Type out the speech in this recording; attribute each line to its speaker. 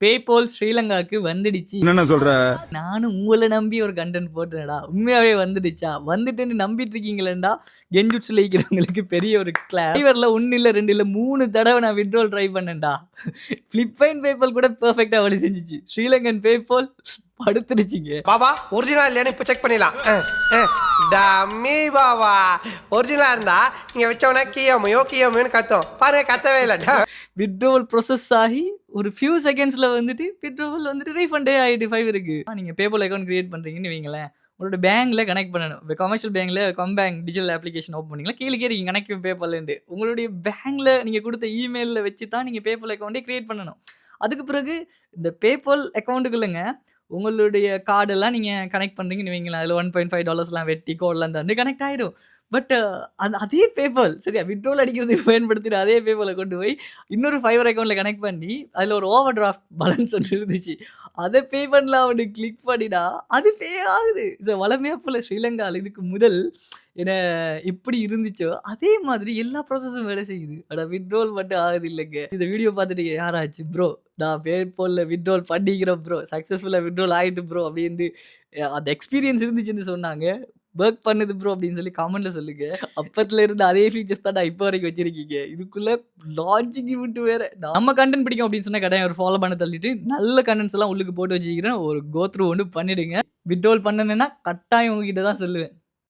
Speaker 1: PayPal ஸ்ரீலங்காக்கு வந்துடுச்சு.
Speaker 2: என்ன சொல்ற?
Speaker 1: நானும் உங்களை நம்பி ஒரு கண்டென்ட் போட்டேன்டா. உண்மையாவே வந்துடுச்சா? வந்துட்டுன்னு நம்பிட்டு இருக்கீங்களேண்டா. கெஞ்சுட்ஸ்ல இருக்கிறவங்களுக்கு பெரிய ஒரு கிளாஸ். ஃபைவர்ல 1 இல்ல 2 இல்ல 3 தடவை நான் வித்ட்ரால் ட்ரை பண்ணேன்டா. பிலிப்பைன் பேபால் கூட பெர்ஃபெக்ட்டா வேலை செஞ்சுச்சு. ஸ்ரீலங்கன் பேபால் படுத்துடுச்சுங்க.
Speaker 3: பாபா ஒரிஜினல் இல்லையானு இப்போ செக் பண்ணிடலாம். டம்மி பாபா ஒரிஜினலா இருந்தா நீங்க வச்சவனா கியோமோன்னு கத்தும். பாருங்க கத்தவே இல்லை.
Speaker 1: வித்ட்ராவல் ப்ராசஸ் ஆகி ஒரு ஃபியூ செகண்ட்ஸ்ல வந்துட்டு வித்ட்ராவல் வந்துட்டு ரீஃபண்டே ஆகிட்டு ஃபைவருக்கு. நீங்க பேபால் அக்கௌண்ட் கிரியேட் பண்றீங்கன்னு வைங்களேன். உங்களோட பேங்க்ல கனெக்ட் பண்ணணும். இப்போ கமர்ஷியல் பேங்க்ல கம்பேங்க் டிஜிட்டல் அப்ளிகேஷன் ஓப்பன் பண்ணீங்களா, கீழே இருக்கீங்க கனெக்ட் பேபால்லேருந்து. உங்களுடைய பேங்க்ல நீங்க கொடுத்த இமெயிலில் வச்சு தான் நீங்க பேபால் அக்கௌண்ட்டே கிரியேட் பண்ணணும். அதுக்கு பிறகு இந்த பேபால் அக்கௌண்ட்டுக்குள்ளங்க உங்களுடைய கார்டெல்லாம் நீங்க கனெக்ட் பண்றீங்கன்னு வைங்களேன். அதில் $1.5 வெட்டி கோடெலாம் தந்து கனெக்ட் ஆயிரும். பட் அதே பேபால் சரியா வித்ட்ராவல் அடிக்கிறதுக்கு பயன்படுத்திட்டு அதே பேபாலை கொண்டு போய் இன்னொரு ஃபைவர் அக்கௌண்ட்ல கனெக்ட் பண்ணி அதில் ஒரு ஓவர் டிராஃப்ட் பேலன்ஸ் ஒன்று இருந்துச்சு. அதை பே பண்ணலாம் அவனுக்கு கிளிக் பண்ணிடா அது பே ஆகுது. வளமையாக போல ஸ்ரீலங்காவில் இதுக்கு முதல் என்ன எப்படி இருந்துச்சோ அதே மாதிரி எல்லா ப்ராசஸும் வேலை செய்யுது. ஆனால் வித்ட்ராவல் மட்டும் ஆகுது இல்லைங்க. இந்த வீடியோ பார்த்துட்டு யாராச்சு ப்ரோ நான் பேபால்ல வித்ட்ராவல் பண்ணிக்கிறேன் ப்ரோ, சக்ஸஸ்ஃபுல்லாக வித்ட்ராவல் ஆகிட்டு ப்ரோ அப்படின்னு அந்த எக்ஸ்பீரியன்ஸ் இருந்துச்சுன்னு சொன்னாங்க. ஒர்க் பண்ணுது ப்ரோ அப்படின்னு சொல்லி கமெண்ட்ல சொல்லுங்க. அப்பத்துல இருந்து அதே ஃபீச்சர்ஸ் தான் இப்போ வரைக்கும் வச்சிருக்கீங்க. இதுக்குள்ள லாஜிக் விட்டு வேற. நம்ம கண்டென்ட் பிடிக்கும் அப்படின்னு சொன்னா கடையை ஒரு ஃபாலோ பண்ண தள்ளிட்டு நல்ல கண்டென்ட்ஸ் எல்லாம் உள்ளுக்கு போட்டு வச்சுக்கிறேன். ஒரு கோ த்ரூ ஒன்று பண்ணிடுங்க. வித்ட்ராவல் பண்ணணும்னா கட்டாயம் உங்ககிட்ட தான் சொல்லுவேன்.